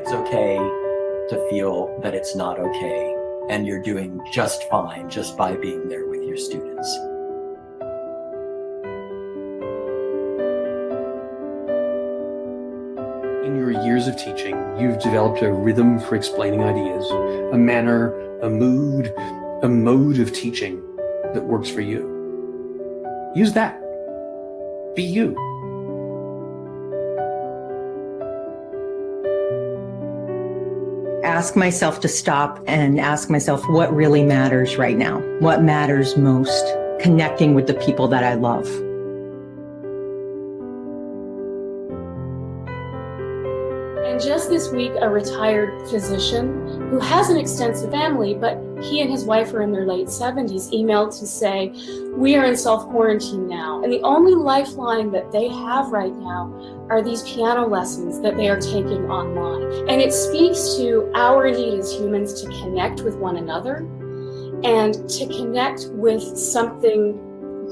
It's okay to feel that it's not okay, and you're doing just fine just by being there with your students. In your years of teaching, you've developed a rhythm for explaining ideas, a manner, a mood, a mode of teaching that works for you. Use that. Be you. Ask myself to stop and ask myself what really matters right now. What matters most? Connecting with the people that I love. And just this week, a retired physician who has an extensive family, but he and his wife are in their late 70s, emailed to say, we are in self-quarantine now. And the only lifeline that they have right now are these piano lessons that they are taking online. And it speaks to our need as humans to connect with one another and to connect with something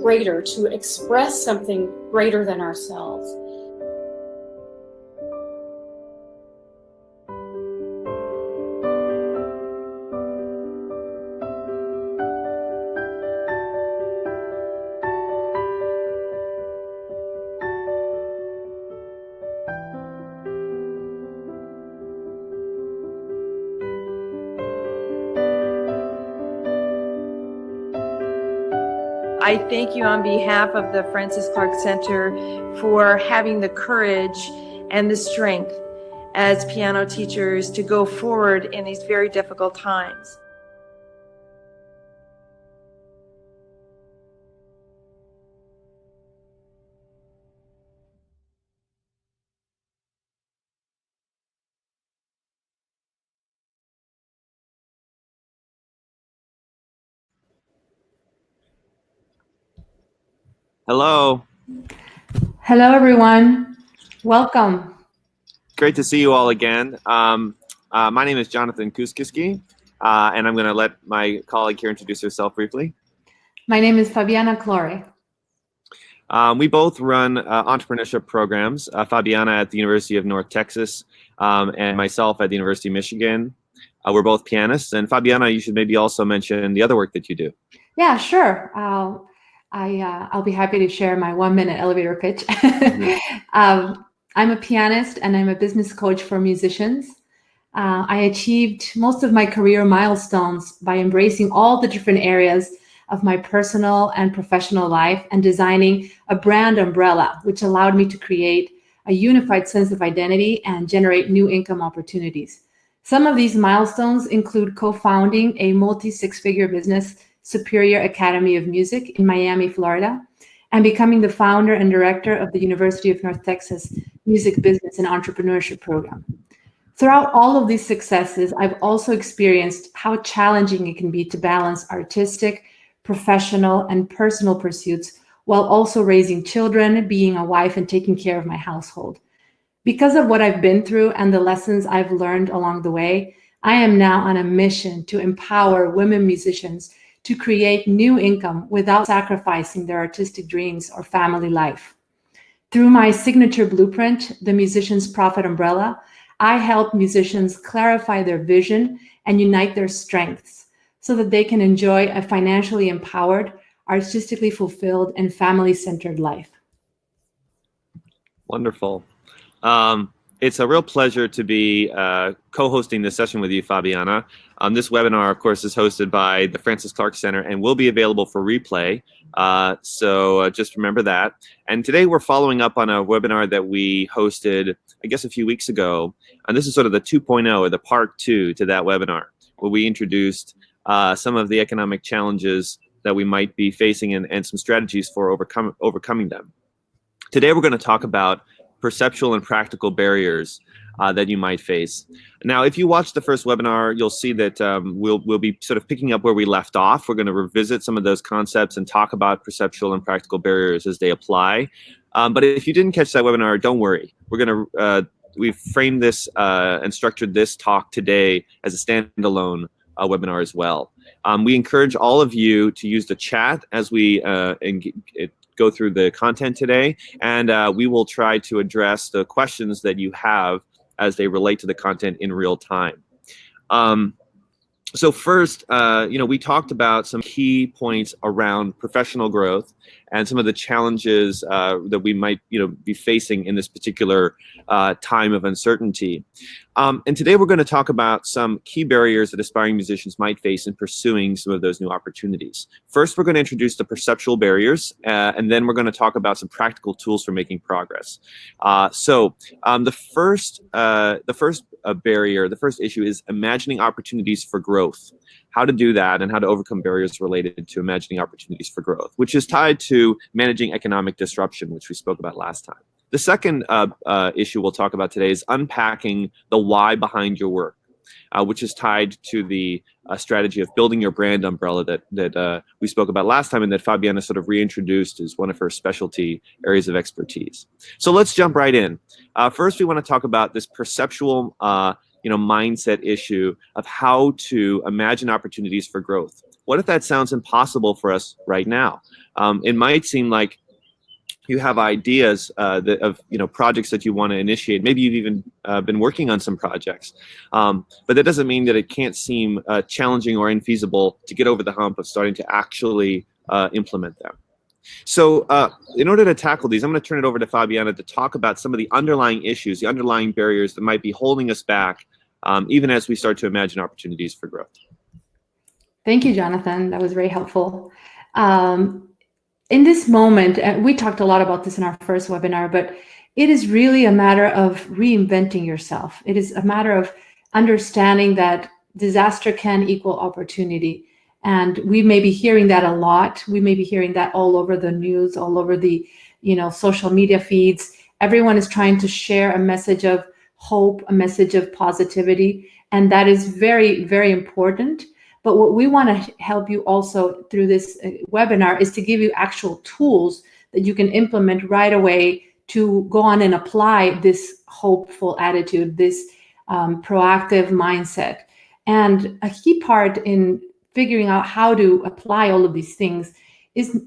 greater, to express something greater than ourselves. I thank you on behalf of the Francis Clark Center for having the courage and the strength as piano teachers to go forward in these very difficult times. Hello. Hello, everyone. Welcome. Great to see you all again. My name is Jonathan Kuskiski, and I'm going to let my colleague here introduce herself briefly. My name is Fabiana Clore. We both run entrepreneurship programs, Fabiana at the University of North Texas and myself at the University of Michigan. We're both pianists. And Fabiana, you should maybe also mention the other work that you do. Yeah, sure. I'll be happy to share my 1-minute elevator pitch. I'm a pianist and I'm a business coach for musicians. I achieved most of my career milestones by embracing all the different areas of my personal and professional life and designing a brand umbrella, which allowed me to create a unified sense of identity and generate new income opportunities. Some of these milestones include co-founding a multi-six-figure business, Superior Academy of Music in Miami, Florida, and becoming the founder and director of the University of North Texas Music Business and Entrepreneurship Program. Throughout all of these successes, I've also experienced how challenging it can be to balance artistic, professional, and personal pursuits while also raising children, being a wife, and taking care of my household. Because of what I've been through and the lessons I've learned along the way, I am now on a mission to empower women musicians to create new income without sacrificing their artistic dreams or family life. Through my signature blueprint, the Musician's Profit Umbrella, I help musicians clarify their vision and unite their strengths so that they can enjoy a financially empowered, artistically fulfilled, and family-centered life. Wonderful. It's a real pleasure to be co-hosting this session with you, Fabiana. This webinar, of course, is hosted by the Francis Clark Center and will be available for replay. So just remember that. And today we're following up on a webinar that we hosted, I guess, a few weeks ago. And this is sort of the 2.0 or the part 2 to that webinar, where we introduced some of the economic challenges that we might be facing and some strategies for overcoming them. Today we're going to talk about perceptual and practical barriers that you might face. Now, if you watch the first webinar, you'll see that we'll be sort of picking up where we left off. We're going to revisit some of those concepts and talk about perceptual and practical barriers as they apply. But if you didn't catch that webinar, don't worry. We've framed this and structured this talk today as a standalone webinar as well. We encourage all of you to use the chat as we go through the content today, and we will try to address the questions that you have as they relate to the content in real time. So first, we talked about some key points around professional growth and some of the challenges that we might, be facing in this particular time of uncertainty. And today we're going to talk about some key barriers that aspiring musicians might face in pursuing some of those new opportunities. First, we're going to introduce the perceptual barriers, and then we're going to talk about some practical tools for making progress. So the first barrier, the first issue is imagining opportunities for growth. How to do that and how to overcome barriers related to imagining opportunities for growth, which is tied to managing economic disruption, which we spoke about last time. The second issue we'll talk about today is unpacking the why behind your work, which is tied to the strategy of building your brand umbrella that we spoke about last time and that Fabiana sort of reintroduced as one of her specialty areas of expertise. So let's jump right in. First, we want to talk about this perceptual mindset issue of how to imagine opportunities for growth. What if that sounds impossible for us right now? It might seem like you have ideas of projects that you want to initiate. Maybe you've even been working on some projects, but that doesn't mean that it can't seem challenging or infeasible to get over the hump of starting to actually implement them. So in order to tackle these, I'm going to turn it over to Fabiana to talk about some of the underlying issues, the underlying barriers that might be holding us back, even as we start to imagine opportunities for growth. Thank you, Jonathan. That was very helpful. In this moment, and we talked a lot about this in our first webinar, but it is really a matter of reinventing yourself. It is a matter of understanding that disaster can equal opportunity. And we may be hearing that a lot. We may be hearing that all over the news, all over the social media feeds. Everyone is trying to share a message of hope, a message of positivity, and that is very, very important. But what we want to help you also through this webinar is to give you actual tools that you can implement right away to go on and apply this hopeful attitude, this proactive mindset. And a key part in figuring out how to apply all of these things is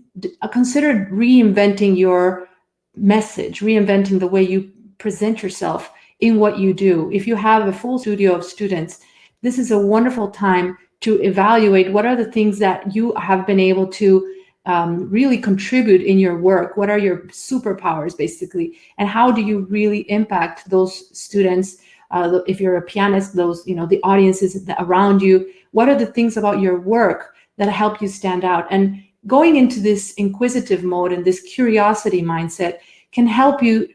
consider reinventing your message, reinventing the way you present yourself in what you do. If you have a full studio of students, this is a wonderful time to evaluate what are the things that you have been able to really contribute in your work. What are your superpowers, basically, and how do you really impact those students? If you're a pianist, those the audiences around you. What are the things about your work that help you stand out? And going into this inquisitive mode and this curiosity mindset can help you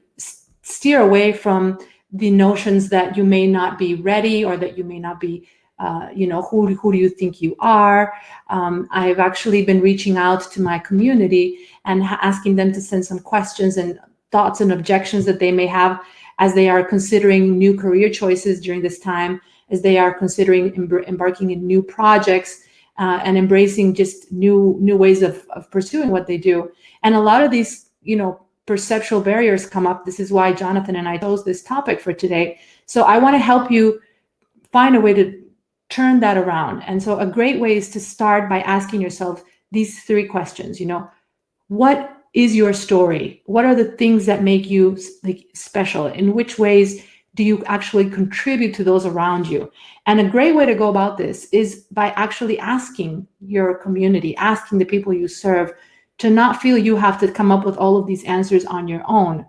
steer away from the notions that you may not be ready or that you may not be who do you think you are? I've actually been reaching out to my community and asking them to send some questions and thoughts and objections that they may have as they are considering new career choices during this time, as they are considering embarking in new projects and embracing just new ways of pursuing what they do. And a lot of these, perceptual barriers come up. This is why Jonathan and I chose this topic for today. So I want to help you find a way to turn that around. And so a great way is to start by asking yourself these three questions. What is your story? What are the things that make you special? In which ways do you actually contribute to those around you? And a great way to go about this is by actually asking your community, asking the people you serve, to not feel you have to come up with all of these answers on your own.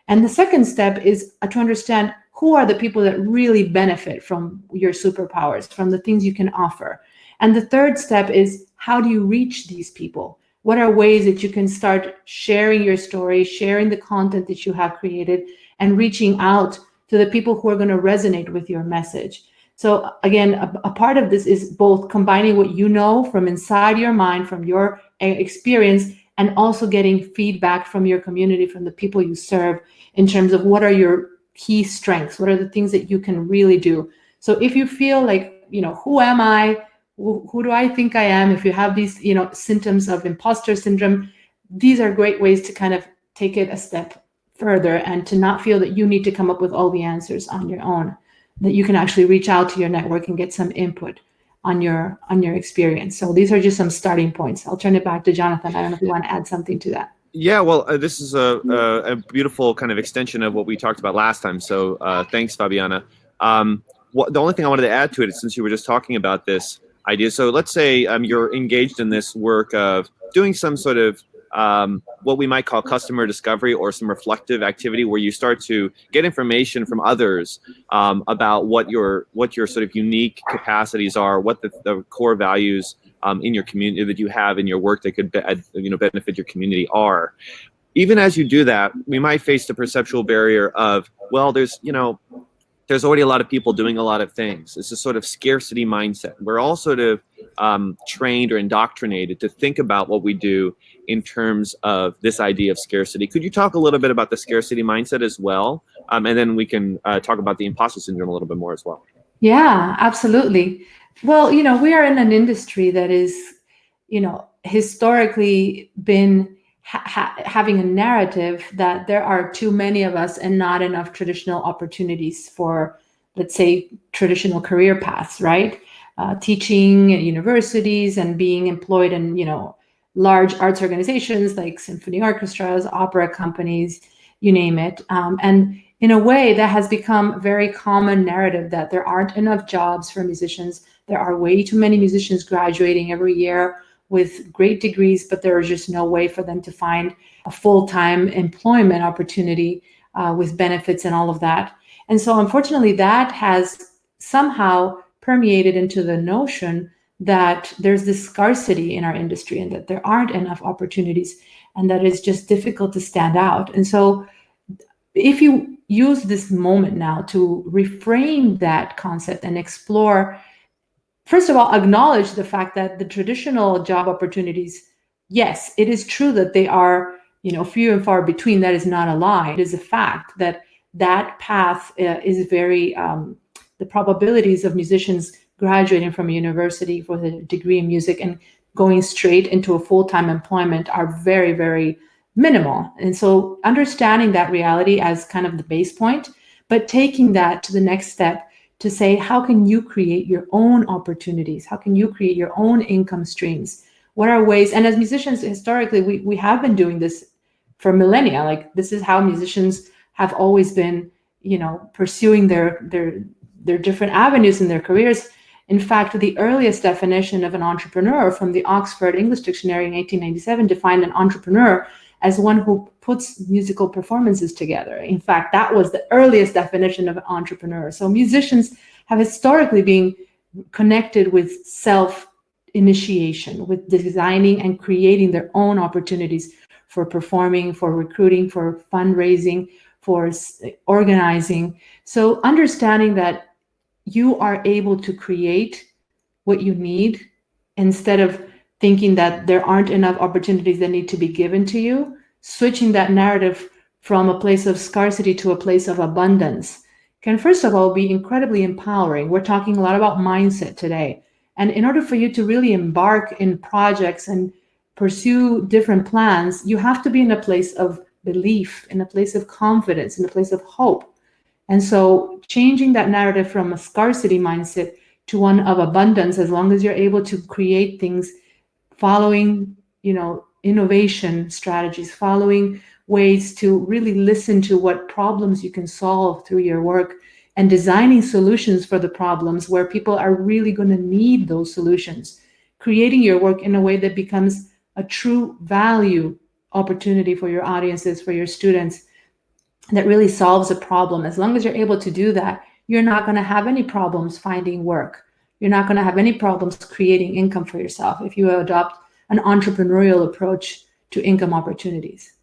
And the second step is to understand who are the people that really benefit from your superpowers, from the things you can offer. And the third step is, how do you reach these people? What are ways that you can start sharing your story, sharing the content that you have created, and reaching out to the people who are going to resonate with your message? So again, a part of this is both combining what you know from inside your mind, from your experience, and also getting feedback from your community, from the people you serve, in terms of what are your key strengths, what are the things that you can really do. So if you feel like, who am I? Who do I think I am? If you have these, symptoms of imposter syndrome, these are great ways to kind of take it a step further and to not feel that you need to come up with all the answers on your own, that you can actually reach out to your network and get some input on your experience. So these are just some starting points. I'll turn it back to Jonathan. I don't know if you want to add something to that. Yeah, well, this is a beautiful kind of extension of what we talked about last time. So thanks, Fabiana. The only thing I wanted to add to it, since you were just talking about this idea, so let's say you're engaged in this work of doing some sort of what we might call customer discovery or some reflective activity where you start to get information from others about what your sort of unique capacities are, what the core values in your community that you have in your work that could benefit your community are. Even as you do that, we might face the perceptual barrier of, well, there's already a lot of people doing a lot of things. It's a sort of scarcity mindset. We're all sort of trained or indoctrinated to think about what we do in terms of this idea of scarcity. Could you talk a little bit about the scarcity mindset as well? And then we can talk about the imposter syndrome a little bit more as well. Yeah, absolutely. Well, we are in an industry that is, historically been having a narrative that there are too many of us and not enough traditional opportunities for, let's say, traditional career paths, right? Teaching at universities and being employed in, large arts organizations like symphony orchestras, opera companies, you name it. And in a way, that has become a very common narrative that there aren't enough jobs for musicians. There are way too many musicians graduating every year with great degrees, but there is just no way for them to find a full-time employment opportunity with benefits and all of that. And so unfortunately, that has somehow permeated into the notion that there's this scarcity in our industry and that there aren't enough opportunities and that it's just difficult to stand out. And so if you use this moment now to reframe that concept and explore, first of all, acknowledge the fact that the traditional job opportunities, yes, it is true that they are, few and far between. That is not a lie. It is a fact that path is very, the probabilities of musicians graduating from a university with a degree in music and going straight into a full-time employment are very, very minimal. And so understanding that reality as kind of the base point, but taking that to the next step to say, how can you create your own opportunities? How can you create your own income streams? What are ways? And as musicians, historically, we have been doing this for millennia. Like, this is how musicians have always been, pursuing their different avenues in their careers. In fact, the earliest definition of an entrepreneur from the Oxford English Dictionary in 1897 defined an entrepreneur as one who puts musical performances together. In fact, that was the earliest definition of an entrepreneur. So musicians have historically been connected with self-initiation, with designing and creating their own opportunities for performing, for recruiting, for fundraising, for organizing. So understanding that you are able to create what you need instead of thinking that there aren't enough opportunities that need to be given to you, switching that narrative from a place of scarcity to a place of abundance can, first of all, be incredibly empowering. We're talking a lot about mindset today. And in order for you to really embark in projects and pursue different plans, you have to be in a place of belief, in a place of confidence, in a place of hope. And so changing that narrative from a scarcity mindset to one of abundance, as long as you're able to create things following, innovation strategies, following ways to really listen to what problems you can solve through your work and designing solutions for the problems where people are really going to need those solutions, creating your work in a way that becomes a true value opportunity for your audiences, for your students, that really solves a problem. As long as you're able to do that, you're not going to have any problems finding work. You're not going to have any problems creating income for yourself if you adopt an entrepreneurial approach to income opportunities.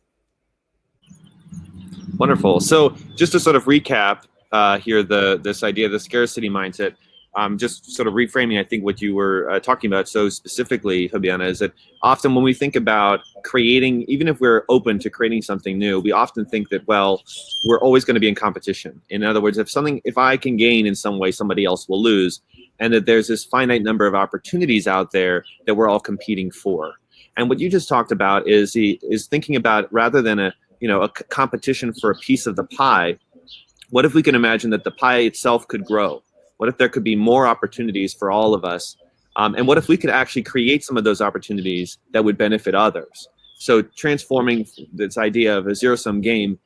Wonderful. So just to sort of recap here, this idea of the scarcity mindset, just sort of reframing, I think, what you were talking about so specifically, Fabiana, is that often when we think about creating, even if we're open to creating something new, we often think that, well, we're always going to be in competition. In other words, if I can gain in some way, somebody else will lose, and that there's this finite number of opportunities out there that we're all competing for. And what you just talked about is thinking about, rather than a competition for a piece of the pie, what if we can imagine that the pie itself could grow? What if there could be more opportunities for all of us? And what if we could actually create some of those opportunities that would benefit others? So transforming this idea of a zero-sum game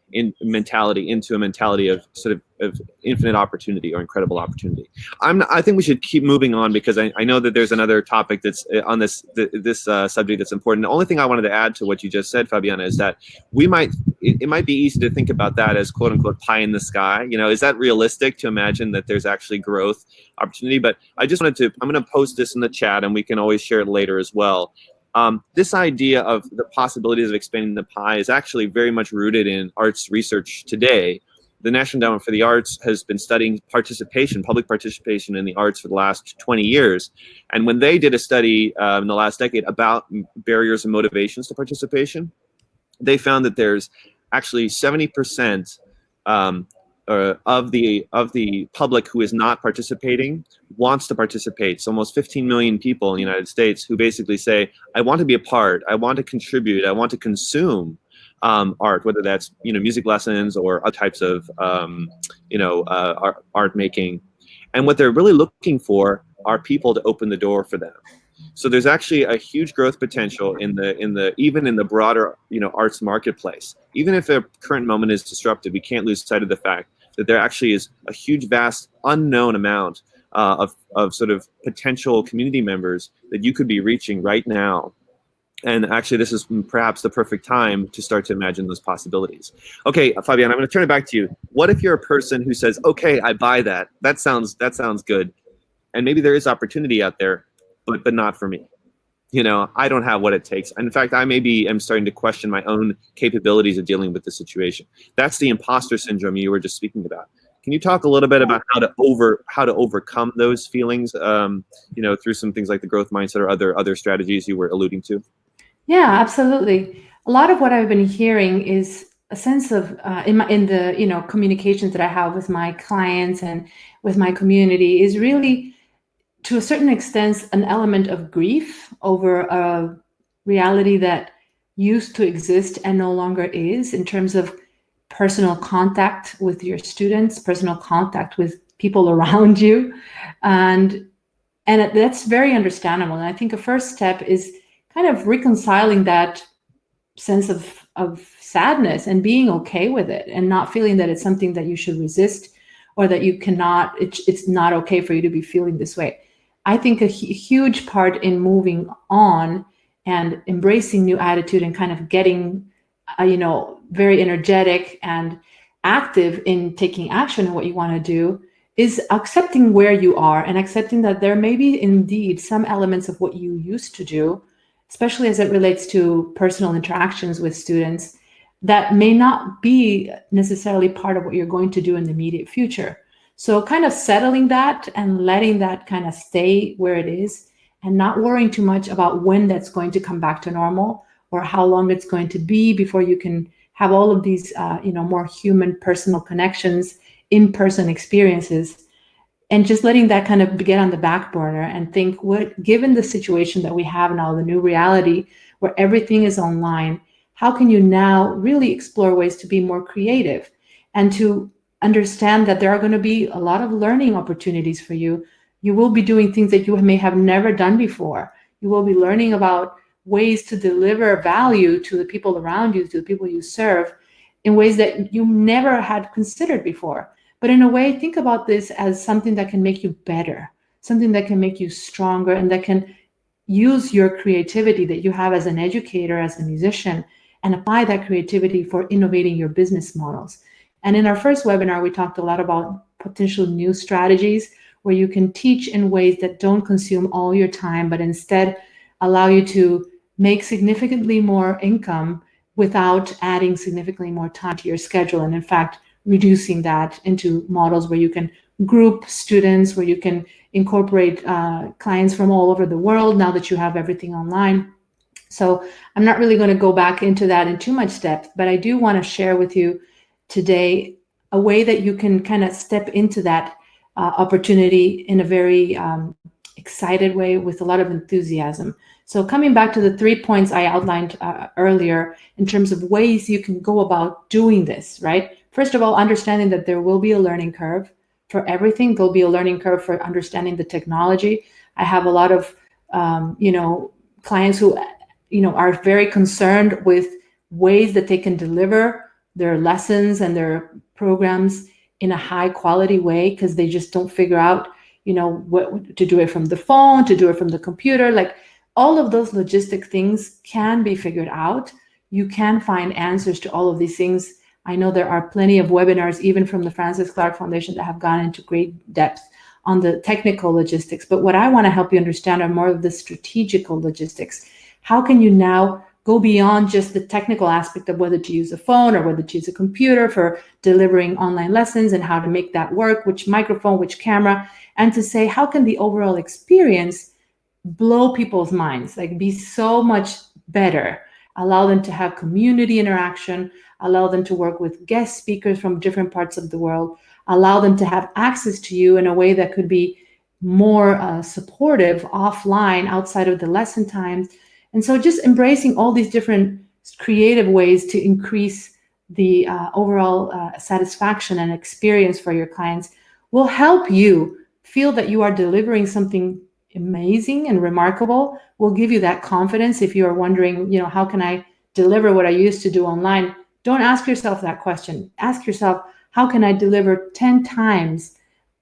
mentality into a mentality of sort of infinite opportunity or incredible opportunity. I think we should keep moving on, because I know that there's another topic that's on this subject that's important. The only thing I wanted to add to what you just said, Fabiana, is that it might be easy to think about that as quote unquote pie in the sky. Is that realistic to imagine that there's actually growth opportunity? But I just wanted to, I'm going to post this in the chat and we can always share it later as well. This idea of the possibilities of expanding the pie is actually very much rooted in arts research today. The National Endowment for the Arts has been studying public participation in the arts for the last 20 years. And when they did a study in the last decade about barriers and motivations to participation, they found that there's actually 70% of the public who is not participating wants to participate. So almost 15 million people in the United States who basically say, I want to be a part, I want to contribute, I want to consume art, whether that's music lessons or other types of art making. And what they're really looking for are people to open the door for them. So there's actually a huge growth potential even in the broader arts marketplace. Even if the current moment is disruptive, we can't lose sight of the fact that there actually is a huge, vast, unknown amount of sort of potential community members that you could be reaching right now. And actually, this is perhaps the perfect time to start to imagine those possibilities. Okay, Fabiana, I'm going to turn it back to you. What if you're a person who says, okay, I buy that. That sounds good. And maybe there is opportunity out there, but not for me. I don't have what it takes. In fact, I am starting to question my own capabilities of dealing with the situation. That's the imposter syndrome you were just speaking about. Can you talk a little bit about how to overcome those feelings, through some things like the growth mindset or other strategies you were alluding to? Yeah, absolutely. A lot of what I've been hearing is a sense of in the communications that I have with my clients and with my community is really, to a certain extent, an element of grief over a reality that used to exist and no longer is, in terms of personal contact with your students, personal contact with people around you, and that's very understandable. And I think a first step is kind of reconciling that sense of sadness and being okay with it, and not feeling that it's something that you should resist, or that you cannot, it's not okay for you to be feeling this way. I think a huge part in moving on and embracing new attitude and kind of getting, very energetic and active in taking action on what you want to do is accepting where you are, and accepting that there may be indeed some elements of what you used to do, especially as it relates to personal interactions with students, that may not be necessarily part of what you're going to do in the immediate future. So kind of settling that and letting that kind of stay where it is, and not worrying too much about when that's going to come back to normal, or how long it's going to be before you can have all of these, more human personal connections, in-person experiences. And just letting that kind of get on the back burner and think, given the situation that we have now, the new reality where everything is online, how can you now really explore ways to be more creative and to understand that there are going to be a lot of learning opportunities for you. You will be doing things that you may have never done before. You will be learning about ways to deliver value to the people around you, to the people you serve, in ways that you never had considered before. But in a way, think about this as something that can make you better, something that can make you stronger, and that can use your creativity that you have as an educator, as a musician, and apply that creativity for innovating your business models. And in our first webinar, we talked a lot about potential new strategies where you can teach in ways that don't consume all your time, but instead allow you to make significantly more income without adding significantly more time to your schedule. And in fact, reducing that into models where you can group students, where you can incorporate clients from all over the world now that you have everything online. So I'm not really going to go back into that in too much depth, but I do want to share with you today a way that you can kind of step into that opportunity in a very excited way with a lot of enthusiasm. So coming back to the 3 points I outlined earlier in terms of ways you can go about doing this, right? First of all, understanding that there will be a learning curve for everything. There'll be a learning curve for understanding the technology. I have a lot of, clients who, are very concerned with ways that they can deliver their lessons and their programs in a high quality way, because they just don't figure out, what to do it from the phone, to do it from the computer. Like, all of those logistic things can be figured out. You can find answers to all of these things. I know there are plenty of webinars, even from the Francis Clark Foundation, that have gone into great depth on the technical logistics. But what I want to help you understand are more of the strategical logistics. How can you now go beyond just the technical aspect of whether to use a phone or whether to use a computer for delivering online lessons and how to make that work, which microphone, which camera, and to say, how can the overall experience blow people's minds, like be so much better, allow them to have community interaction, allow them to work with guest speakers from different parts of the world, allow them to have access to you in a way that could be more supportive offline outside of the lesson times. And so just embracing all these different creative ways to increase the overall satisfaction and experience for your clients will help you feel that you are delivering something amazing and remarkable, will give you that confidence. If you are wondering, how can I deliver what I used to do online? Don't ask yourself that question. Ask yourself, how can I deliver 10 times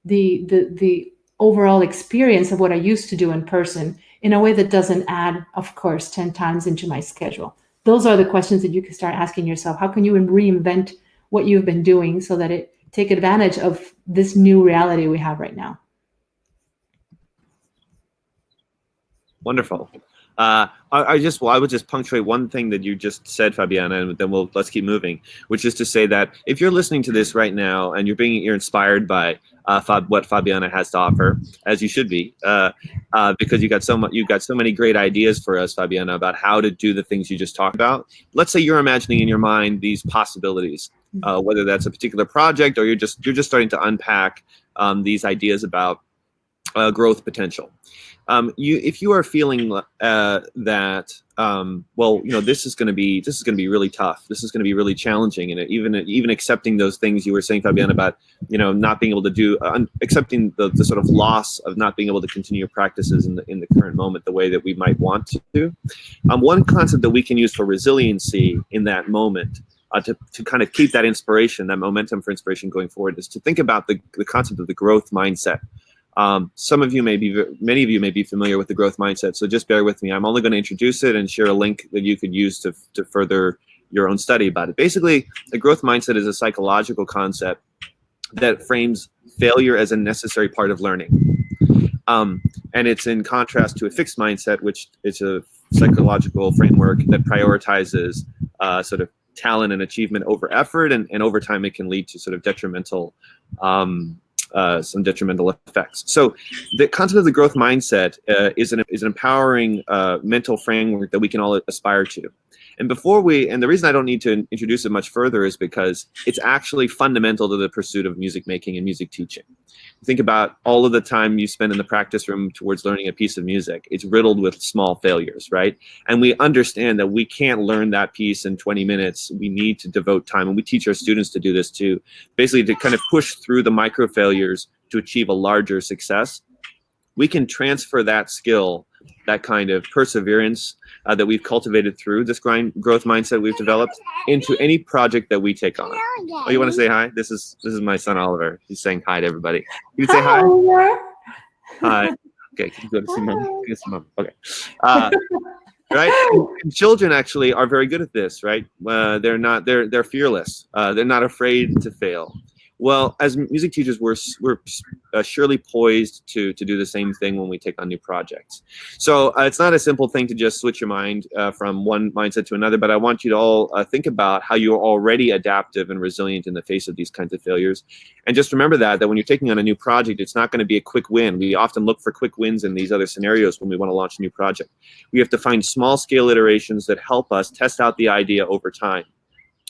the overall experience of what I used to do in person in a way that doesn't add, of course, 10 times into my schedule? Those are the questions that you can start asking yourself. How can you reinvent what you've been doing so that it take advantage of this new reality we have right now? Wonderful. I would just punctuate one thing that you just said, Fabiana, and then let's keep moving, which is to say that if you're listening to this right now and you're inspired by what Fabiana has to offer, as you should be, because you got so many great ideas for us, Fabiana, about how to do the things you just talked about. Let's say you're imagining in your mind these possibilities, whether that's a particular project or you're just starting to unpack these ideas about growth potential. If you are feeling that this is going to be really tough. This is going to be really challenging, and even accepting those things you were saying, Fabiana, about not being able to do, accepting the sort of loss of not being able to continue your practices in the current moment the way that we might want to. One concept that we can use for resiliency in that moment. To kind of keep that inspiration, that momentum for inspiration going forward, is to think about the concept of the growth mindset. Many of you may be familiar with the growth mindset, so just bear with me. I'm only going to introduce it and share a link that you could use to further your own study about it. Basically, the growth mindset is a psychological concept that frames failure as a necessary part of learning. And it's in contrast to a fixed mindset, which is a psychological framework that prioritizes sort of talent and achievement over effort, and over time it can lead to sort of detrimental some detrimental effects. So the concept of the growth mindset is an empowering mental framework that we can all aspire to. And the reason I don't need to introduce it much further is because it's actually fundamental to the pursuit of music making and music teaching. Think about all of the time you spend in the practice room towards learning a piece of music. It's riddled with small failures, right? And we understand that we can't learn that piece in 20 minutes. We need to devote time, and we teach our students to do this too, basically to kind of push through the micro failures to achieve a larger success. We can transfer that skill, that kind of perseverance that we've cultivated through this growth mindset we've developed, into any project that we take on. Oh, you want to say hi? This is my son Oliver. He's saying hi to everybody. You can say hi. Hi. Okay, can you go to see mom? Yes, mom. Okay. Right? And children actually are very good at this, right? They're fearless. They're not afraid to fail. Well, as music teachers, we're surely poised to do the same thing when we take on new projects. So it's not a simple thing to just switch your mind from one mindset to another, but I want you to all think about how you're already adaptive and resilient in the face of these kinds of failures. And just remember that when you're taking on a new project, it's not going to be a quick win. We often look for quick wins in these other scenarios when we want to launch a new project. We have to find small-scale iterations that help us test out the idea over time.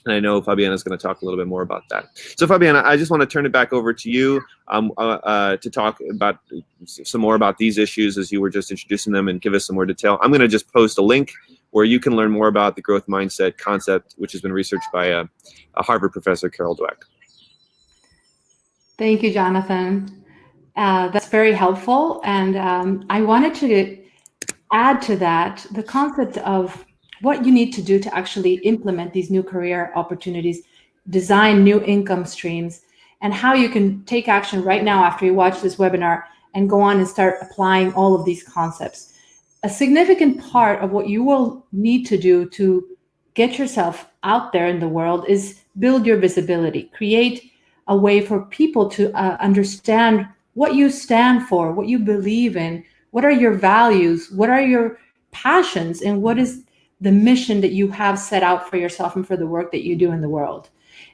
And I know Fabiana is going to talk a little bit more about that. So Fabiana, I just want to turn it back over to you to talk about some more about these issues as you were just introducing them, and give us some more detail. I'm going to just post a link where you can learn more about the growth mindset concept, which has been researched by a Harvard professor, Carol Dweck. Thank you, Jonathan. That's very helpful. And I wanted to add to that the concept of what you need to do to actually implement these new career opportunities, design new income streams, and how you can take action right now after you watch this webinar and go on and start applying all of these concepts. A significant part of what you will need to do to get yourself out there in the world is build your visibility, create a way for people to understand what you stand for, what you believe in, what are your values, what are your passions, and what is the mission that you have set out for yourself and for the work that you do in the world.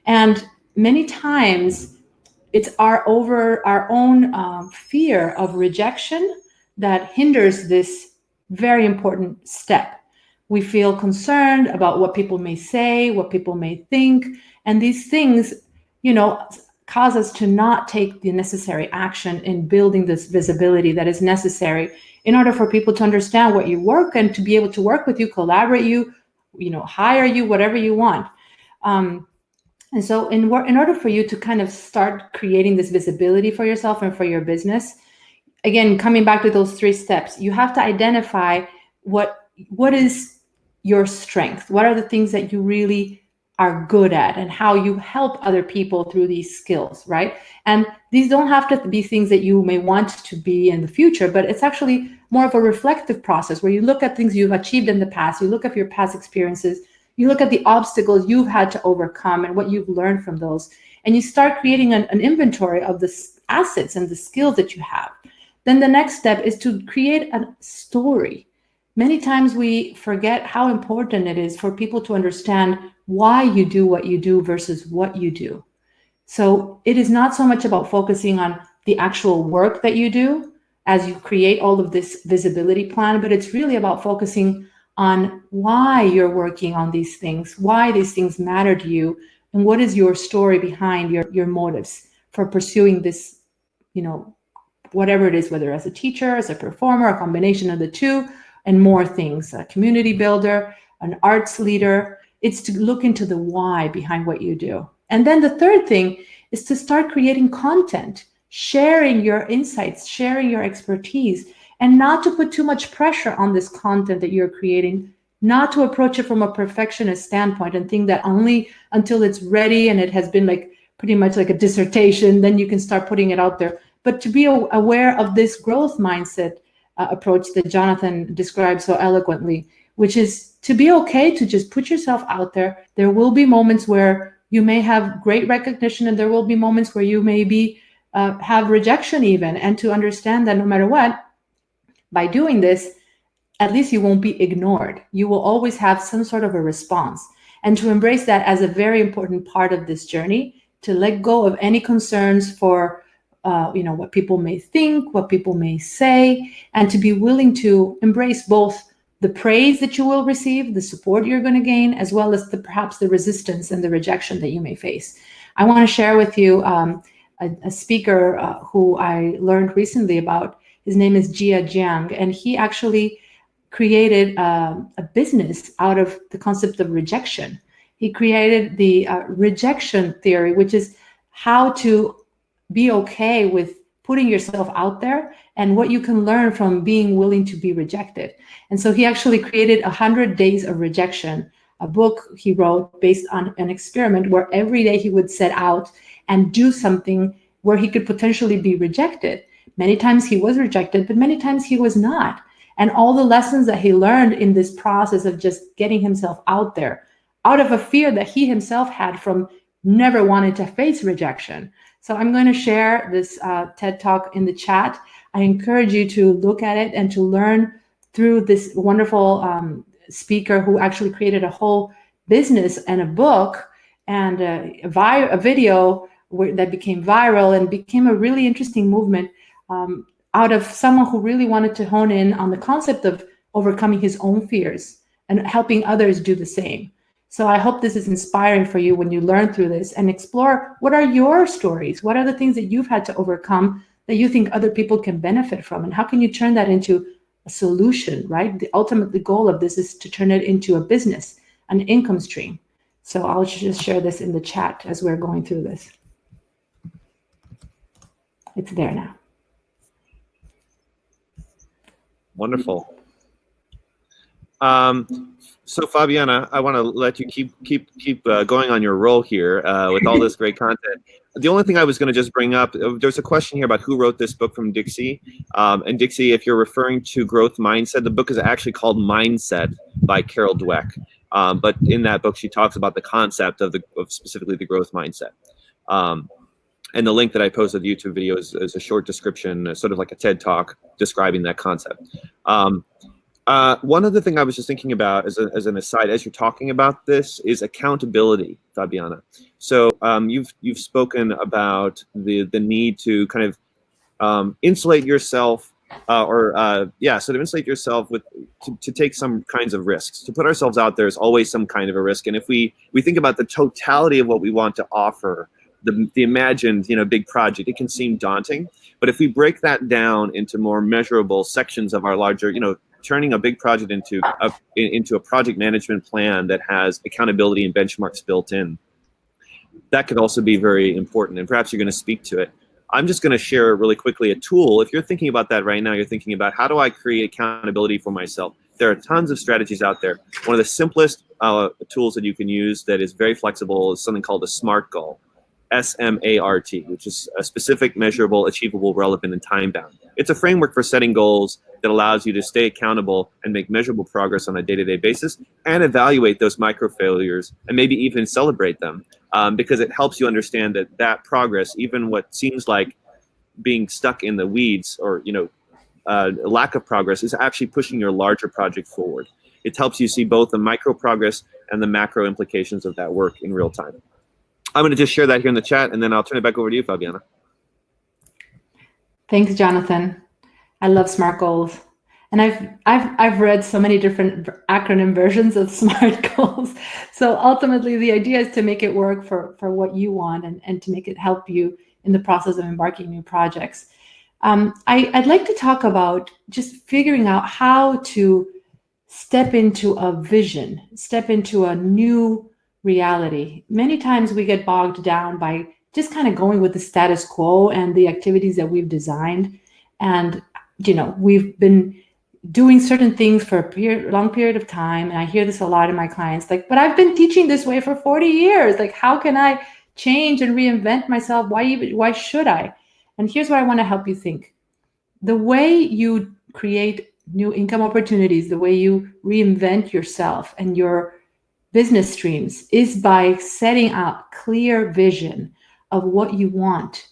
And many times it's our own fear of rejection that hinders this very important step. We feel concerned about what people may say, what people may think, and these things, cause us to not take the necessary action in building this visibility that is necessary in order for people to understand what you work and to be able to work with you, collaborate you, hire you, whatever you want. And so in order for you to kind of start creating this visibility for yourself and for your business, again, coming back to those 3 steps, you have to identify what is your strength, what are the things that you really are good at, and how you help other people through these skills, right? And these don't have to be things that you may want to be in the future, but it's actually more of a reflective process where you look at things you've achieved in the past, you look at your past experiences, you look at the obstacles you've had to overcome and what you've learned from those, and you start creating an inventory of the assets and the skills that you have. Then the next step is to create a story. Many times we forget how important it is for people to understand why you do what you do versus what you do. So it is not so much about focusing on the actual work that you do as you create all of this visibility plan, but it's really about focusing on why you're working on these things, why these things matter to you, and what is your story behind your motives for pursuing this, whatever it is, whether as a teacher, as a performer, a combination of the two, and more things, a community builder, an arts leader. It's to look into the why behind what you do. And then the third thing is to start creating content, sharing your insights, sharing your expertise, and not to put too much pressure on this content that you're creating, not to approach it from a perfectionist standpoint and think that only until it's ready and it has been pretty much like a dissertation, then you can start putting it out there. But to be aware of this growth mindset approach that Jonathan described so eloquently, which is to be okay to just put yourself out there. There will be moments where you may have great recognition, and there will be moments where you maybe have rejection even, and to understand that no matter what, by doing this, at least you won't be ignored. You will always have some sort of a response, and to embrace that as a very important part of this journey, to let go of any concerns for what people may think, what people may say, and to be willing to embrace both the praise that you will receive, the support you're going to gain, as well as perhaps the resistance and the rejection that you may face. I want to share with you a speaker who I learned recently about. His name is Jia Jiang, and he actually created a business out of the concept of rejection. He created the rejection theory, which is how to be okay with putting yourself out there and what you can learn from being willing to be rejected. And so he actually created 100 Days of Rejection, a book he wrote based on an experiment where every day he would set out and do something where he could potentially be rejected. Many times he was rejected, but many times he was not. And all the lessons that he learned in this process of just getting himself out there, out of a fear that he himself had from never wanting to face rejection. So I'm going to share this TED Talk in the chat. I encourage you to look at it and to learn through this wonderful speaker who actually created a whole business and a book and a video that became viral and became a really interesting movement out of someone who really wanted to hone in on the concept of overcoming his own fears and helping others do the same. So I hope this is inspiring for you when you learn through this and explore what are your stories? What are the things that you've had to overcome that you think other people can benefit from? And how can you turn that into a solution, right? The ultimate goal of this is to turn it into a business, an income stream. So I'll just share this in the chat as we're going through this. It's there now. Wonderful. So Fabiana, I want to let you keep going on your role here with all this great content. The only thing I was going to just bring up, there's a question here about who wrote this book from Dixie. And Dixie, if you're referring to growth mindset, the book is actually called Mindset by Carol Dweck. But in that book, she talks about the concept of specifically the growth mindset. And the link that I posted the YouTube video is a short description, sort of like a TED Talk describing that concept. One other thing I was just thinking about as an aside, as you're talking about this, is accountability, Fabiana. So you've spoken about the need to kind of insulate yourself, sort of insulate yourself to take some kinds of risks. To put ourselves out there is always some kind of a risk. And if we think about the totality of what we want to offer, the imagined big project, it can seem daunting. But if we break that down into more measurable sections of our larger, turning a big project into a project management plan that has accountability and benchmarks built in, that could also be very important. And perhaps you're going to speak to it. I'm just going to share really quickly a tool. If you're thinking about that right now, you're thinking about how do I create accountability for myself? There are tons of strategies out there. One of the simplest tools that you can use that is very flexible is something called a SMART goal. SMART, which is a specific, measurable, achievable, relevant, and time-bound. It's a framework for setting goals that allows you to stay accountable and make measurable progress on a day-to-day basis and evaluate those micro failures and maybe even celebrate them because it helps you understand that progress, even what seems like being stuck in the weeds or lack of progress, is actually pushing your larger project forward. It helps you see both the micro progress and the macro implications of that work in real time. I'm going to just share that here in the chat, and then I'll turn it back over to you, Fabiana. Thanks, Jonathan. I love SMART goals, and I've read so many different acronym versions of SMART goals. So ultimately, the idea is to make it work for what you want and to make it help you in the process of embarking new projects. I'd like to talk about just figuring out how to step into a vision, step into a new reality. Many times we get bogged down by just kind of going with the status quo and the activities that we've designed. And, we've been doing certain things for a long period of time. And I hear this a lot in my clients, but I've been teaching this way for 40 years. How can I change and reinvent myself? Why should I? And here's what I want to help you think. The way you create new income opportunities, the way you reinvent yourself and your business streams is by setting out clear vision of what you want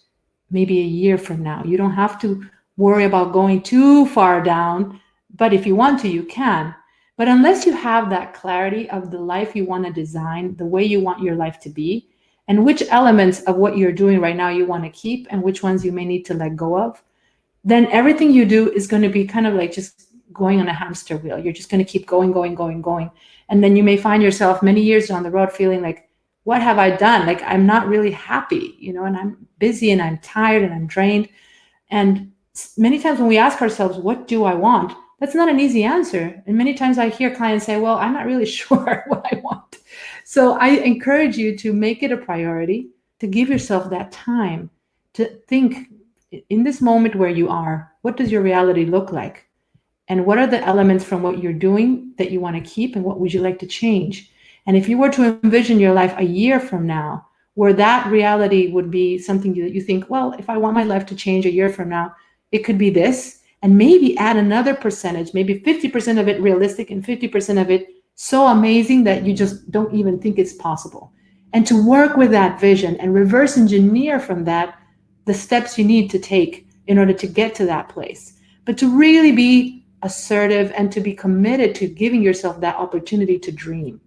maybe a year from now. You don't have to worry about going too far down, but if you want to, you can. But unless you have that clarity of the life you want to design, the way you want your life to be, and which elements of what you're doing right now you want to keep and which ones you may need to let go of, then everything you do is going to be kind of like just going on a hamster wheel. You're just going to keep going. And then you may find yourself many years down the road feeling like, what have I done? I'm not really happy, and I'm busy and I'm tired and I'm drained. And many times when we ask ourselves, what do I want? That's not an easy answer. And many times I hear clients say, well, I'm not really sure what I want. So I encourage you to make it a priority, to give yourself that time to think in this moment where you are, what does your reality look like? And what are the elements from what you're doing that you want to keep and what would you like to change? And if you were to envision your life a year from now, where that reality would be something that you think, well, if I want my life to change a year from now, it could be this, and maybe add another percentage, maybe 50% of it realistic and 50% of it so amazing that you just don't even think it's possible. And to work with that vision and reverse engineer from that the steps you need to take in order to get to that place. But to really be assertive and to be committed to giving yourself that opportunity to dream.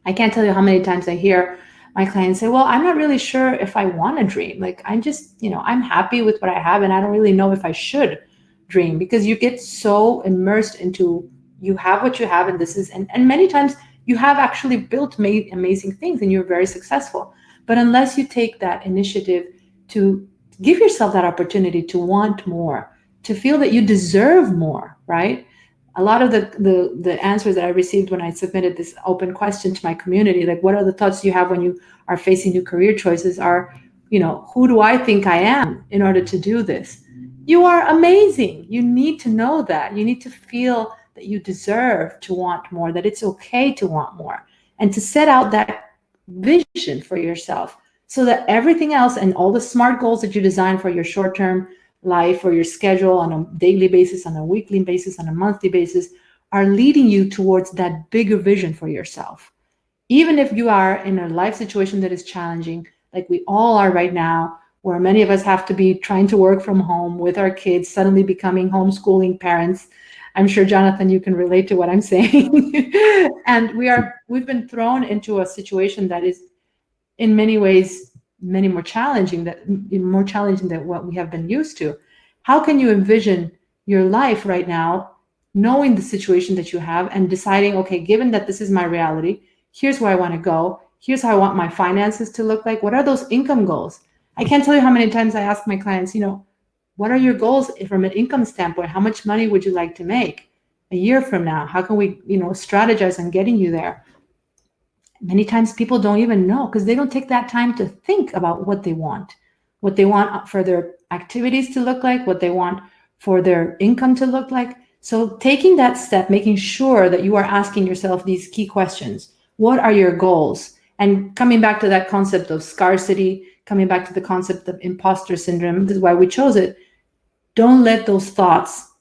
I can't tell you how many times I hear my clients say, well, I'm not really sure if I want to dream. I'm just, I'm happy with what I have and I don't really know if I should dream, because you get so immersed into you have what you have and this is, and many times you have actually built amazing things and you're very successful. But unless you take that initiative to give yourself that opportunity to want more, to feel that you deserve more, right? A lot of the answers that I received when I submitted this open question to my community, what are the thoughts you have when you are facing new career choices are, who do I think I am in order to do this? You are amazing. You need to know that. You need to feel that you deserve to want more, that it's okay to want more, and to set out that vision for yourself so that everything else and all the smart goals that you design for your short-term life or your schedule on a daily basis, on a weekly basis, on a monthly basis are leading you towards that bigger vision for yourself. Even if you are in a life situation that is challenging, like we all are right now, where many of us have to be trying to work from home with our kids, suddenly becoming homeschooling parents. I'm sure, Jonathan, you can relate to what I'm saying. And we've been thrown into a situation that is in many ways more challenging than what we have been used to. How can you envision your life right now, knowing the situation that you have and deciding, okay, given that this is my reality, here's where I want to go, here's how I want my finances to look like, what are those income goals? I can't tell you how many times I ask my clients, what are your goals from an income standpoint? How much money would you like to make a year from now? How can we, strategize on getting you there? Many times people don't even know because they don't take that time to think about what they want for their activities to look like, what they want for their income to look like. So taking that step, making sure that you are asking yourself these key questions. What are your goals? And coming back to that concept of scarcity, coming back to the concept of imposter syndrome, this is why we chose it. Don't let those thoughts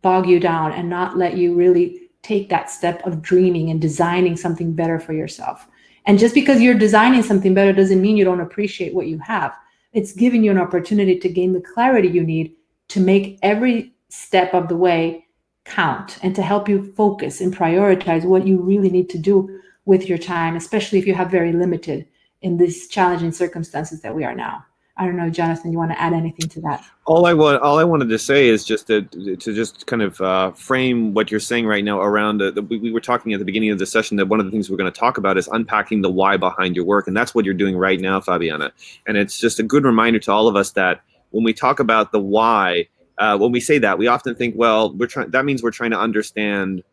bog you down and not let you really take that step of dreaming and designing something better for yourself. And just because you're designing something better doesn't mean you don't appreciate what you have. It's giving you an opportunity to gain the clarity you need to make every step of the way count and to help you focus and prioritize what you really need to do with your time, especially if you have very limited in these challenging circumstances that we are now. I don't know, Jonathan, you want to add anything to that? All I wanted to say is just to just kind of frame what you're saying right now around we were talking at the beginning of the session that one of the things we're going to talk about is unpacking the why behind your work, and that's what you're doing right now, Fabiana. And it's just a good reminder to all of us that when we talk about the why, when we say that, we often think, well, that means we're trying to understand,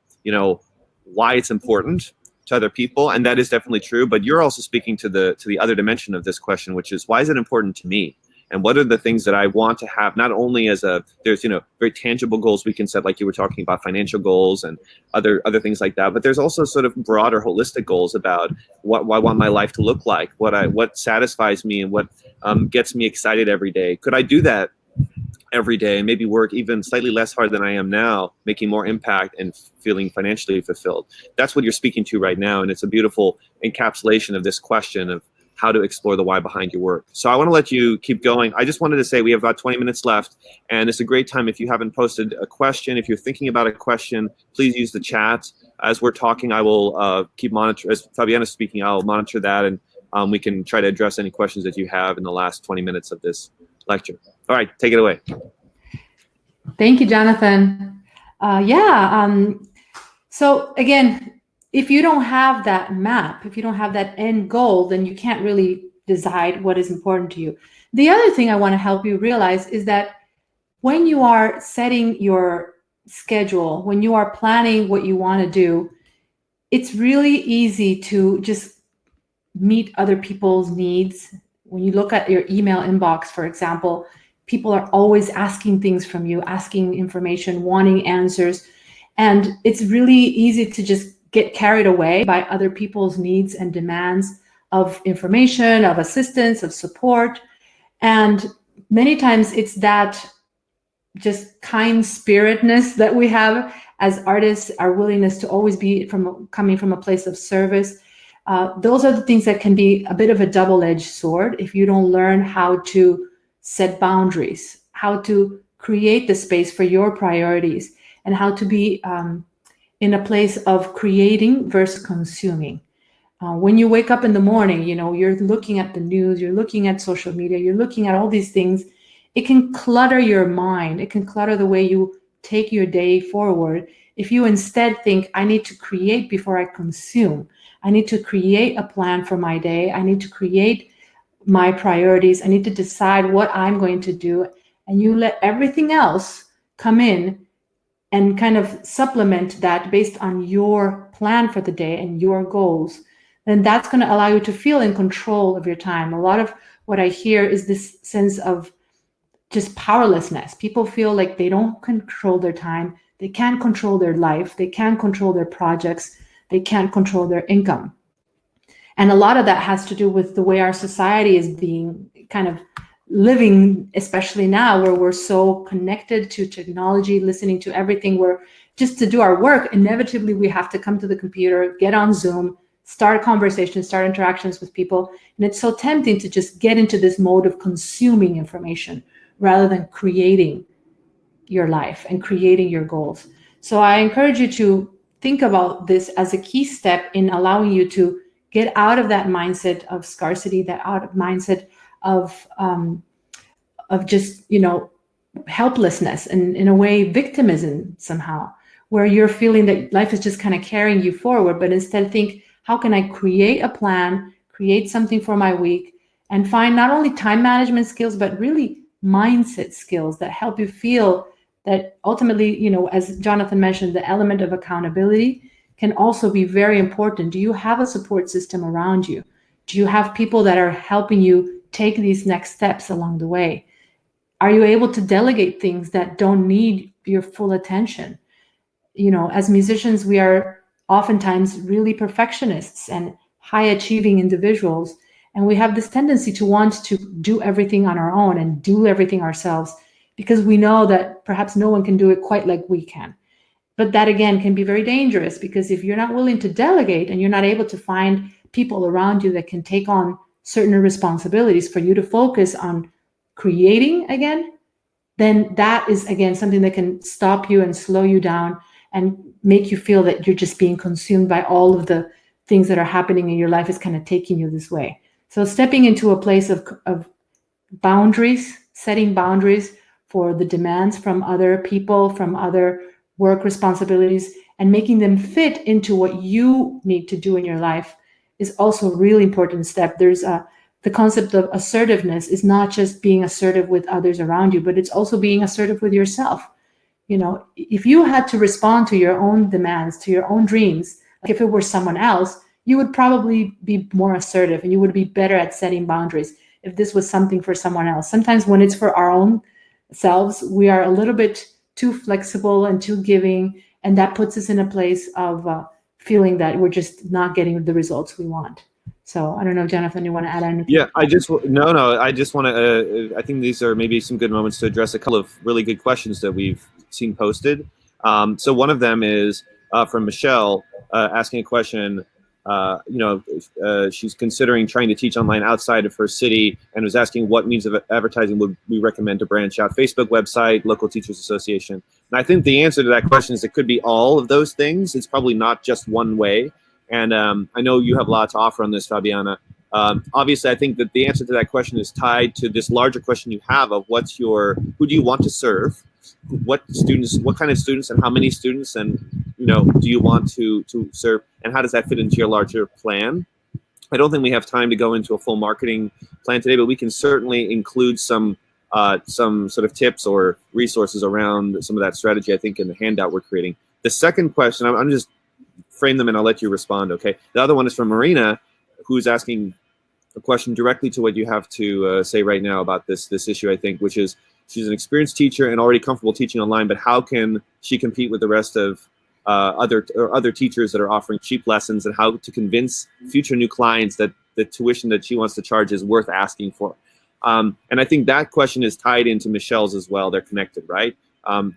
why it's important to other people, and that is definitely true. But you're also speaking to the other dimension of this question, which is, why is it important to me? And what are the things that I want to have, not only there's very tangible goals we can set, like you were talking about, financial goals and other things like that, but there's also sort of broader holistic goals about what I want my life to look like, what satisfies me and what gets me excited every day. Could I do that every day and maybe work even slightly less hard than I am now, making more impact and feeling financially fulfilled? That's what you're speaking to right now, and it's a beautiful encapsulation of this question of how to explore the why behind your work. So I want to let you keep going. I just wanted to say we have about 20 minutes left, and it's a great time. If you haven't posted a question, if you're thinking about a question, please use the chat. As we're talking, I will keep monitor. As Fabiana's speaking, I'll monitor that, and we can try to address any questions that you have in the last 20 minutes of this lecture. All right, take it away. Thank you, Jonathan. So again, if you don't have that map, if you don't have that end goal, then you can't really decide what is important to you. The other thing I want to help you realize is that when you are setting your schedule, when you are planning what you want to do, it's really easy to just meet other people's needs. When you look at your email inbox, for example, people are always asking things from you, asking information, wanting answers. And it's really easy to just get carried away by other people's needs and demands of information, of assistance, of support. And many times it's that just kind spiritedness that we have as artists, our willingness to always be coming from a place of service. Those are the things that can be a bit of a double-edged sword if you don't learn how to set boundaries, how to create the space for your priorities, and how to be in a place of creating versus consuming. When you wake up in the morning, you're looking at the news, you're looking at social media, you're looking at all these things. It can clutter your mind. It can clutter the way you take your day forward. If you instead think, I need to create before I consume. I need to create a plan for my day. I need to create my priorities. I need to decide what I'm going to do. And you let everything else come in and kind of supplement that based on your plan for the day and your goals, then that's going to allow you to feel in control of your time. A lot of what I hear is this sense of just powerlessness. People feel like they don't control their time. They can't control their life. They can't control their projects. They can't control their income. And a lot of that has to do with the way our society is being kind of living, especially now where we're so connected to technology, listening to everything. Where just to do our work, inevitably we have to come to the computer, get on Zoom, start conversations, start interactions with people. And it's so tempting to just get into this mode of consuming information rather than creating your life and creating your goals. So I encourage you to think about this as a key step in allowing you to get out of that mindset of scarcity, that out of mindset of just, helplessness and in a way victimism somehow, where you're feeling that life is just kind of carrying you forward. But instead think, how can I create a plan, create something for my week, and find not only time management skills, but really mindset skills that help you feel that ultimately, as Jonathan mentioned, the element of accountability can also be very important. Do you have a support system around you? Do you have people that are helping you take these next steps along the way? Are you able to delegate things that don't need your full attention? As musicians, we are oftentimes really perfectionists and high achieving individuals. And we have this tendency to want to do everything on our own and do everything ourselves because we know that perhaps no one can do it quite like we can. But that again can be very dangerous, because if you're not willing to delegate and you're not able to find people around you that can take on certain responsibilities for you to focus on creating again, then that is again something that can stop you and slow you down and make you feel that you're just being consumed by all of the things that are happening in your life is kind of taking you this way. So stepping into a place of boundaries, setting boundaries for the demands from other people, from other work responsibilities, and making them fit into what you need to do in your life is also a really important step. There's the concept of assertiveness is not just being assertive with others around you, but it's also being assertive with yourself. If you had to respond to your own demands, to your own dreams, like if it were someone else, you would probably be more assertive and you would be better at setting boundaries if this was something for someone else. Sometimes when it's for our own selves, we are a little bit too flexible and too giving, and that puts us in a place of feeling that we're just not getting the results we want. So I don't know, Jonathan, you want to add anything? Yeah, I just want to, I think these are maybe some good moments to address a couple of really good questions that we've seen posted. So one of them is from Michelle asking a question. She's considering trying to teach online outside of her city and was asking what means of advertising would we recommend to branch out: Facebook, website, local teachers association. And I think the answer to that question is it could be all of those things. It's probably not just one way. And I know you have a lot to offer on this, Fabiana. Obviously, I think that the answer to that question is tied to this larger question you have of who do you want to serve? What kind of students and how many students and do you want to serve, and how does that fit into your larger plan? I don't think we have time to go into a full marketing plan today, but we can certainly include some sort of tips or resources around some of that strategy, I think, in the handout we're creating. The second question, I'm just frame them and I'll let you respond, okay? The other one is from Marina, who's asking a question directly to what you have to say right now about this issue, I think, which is she's an experienced teacher and already comfortable teaching online, but how can she compete with the rest of other teachers that are offering cheap lessons, and how to convince future new clients that the tuition that she wants to charge is worth asking for? And I think that question is tied into Michelle's as well. They're connected, right?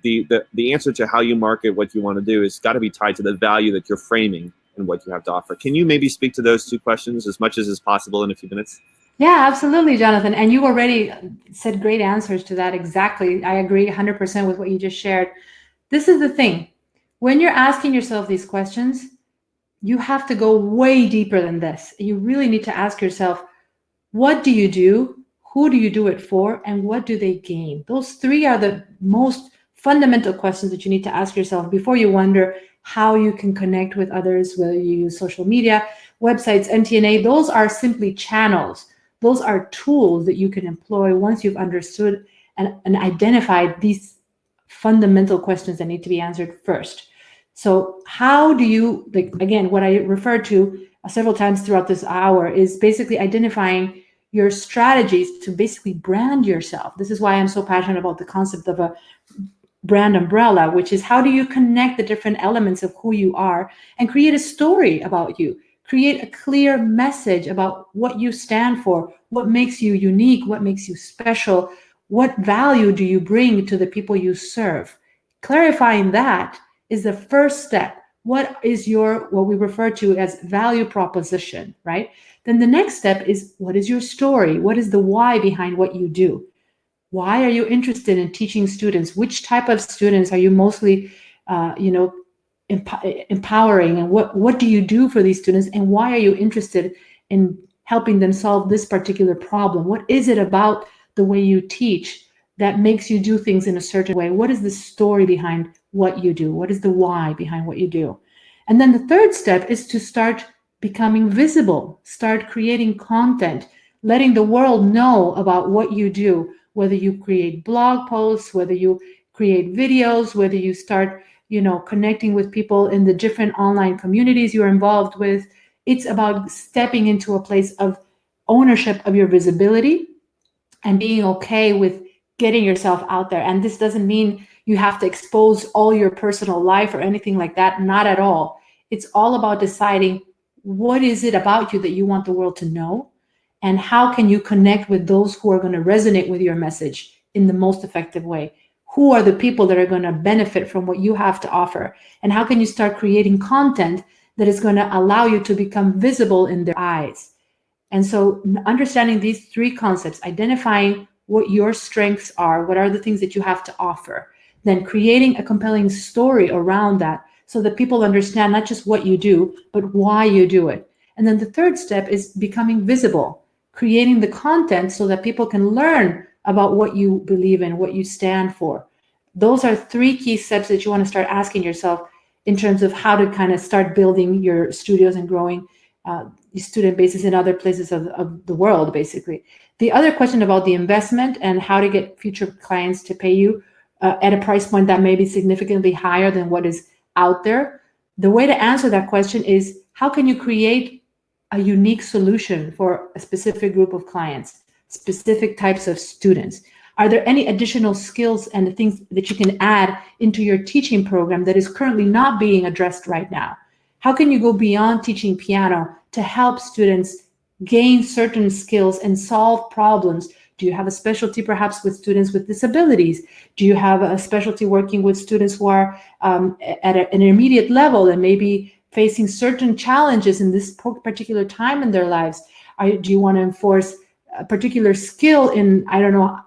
The answer to how you market what you want to do is got to be tied to the value that you're framing and what you have to offer. Can you maybe speak to those two questions as much as is possible in a few minutes? Yeah, absolutely, Jonathan. And you already said great answers to that. Exactly. I agree 100% with what you just shared. This is the thing. When you're asking yourself these questions, you have to go way deeper than this. You really need to ask yourself, what do you do? Who do you do it for? And what do they gain? Those three are the most fundamental questions that you need to ask yourself before you wonder how you can connect with others, whether you use social media, websites, NTNA. Those are simply channels. Those are tools that you can employ once you've understood and identified these fundamental questions that need to be answered first. So how do you, again, what I referred to several times throughout this hour is basically identifying your strategies to basically brand yourself. This is why I'm so passionate about the concept of a brand umbrella, which is how do you connect the different elements of who you are and create a story about you, create a clear message about what you stand for, what makes you unique, what makes you special, what value do you bring to the people you serve. Clarifying that is the first step. What is your, what we refer to as value proposition, right? Then the next step is, what is your story? What is the why behind what you do? Why are you interested in teaching students? Which type of students are you mostly, empowering? And what do you do for these students? And why are you interested in helping them solve this particular problem? What is it about the way you teach that makes you do things in a certain way? What is the story behind what you do? What is the why behind what you do? And then the third step is to start becoming visible, start creating content, letting the world know about what you do, whether you create blog posts, whether you create videos, whether you start, connecting with people in the different online communities you're involved with. It's about stepping into a place of ownership of your visibility and being okay with getting yourself out there. And this doesn't mean you have to expose all your personal life or anything like that. Not at all. It's all about deciding what is it about you that you want the world to know, and how can you connect with those who are going to resonate with your message in the most effective way? Who are the people that are going to benefit from what you have to offer? And how can you start creating content that is going to allow you to become visible in their eyes? And so understanding these three concepts, identifying what your strengths are, what are the things that you have to offer, then creating a compelling story around that so that people understand not just what you do, but why you do it. And then the third step is becoming visible, creating the content so that people can learn about what you believe in, what you stand for. Those are three key steps that you want to start asking yourself in terms of how to kind of start building your studios and growing student bases in other places of the world, basically. The other question about the investment and how to get future clients to pay you at a price point that may be significantly higher than what is out there. The way to answer that question is, how can you create a unique solution for a specific group of clients, specific types of students? Are there any additional skills and things that you can add into your teaching program that is currently not being addressed right now? How can you go beyond teaching piano to help students gain certain skills and solve problems? Do you have a specialty perhaps with students with disabilities? Do you have a specialty working with students who are at an intermediate level and maybe facing certain challenges in this particular time in their lives? Do you want to enforce a particular skill in,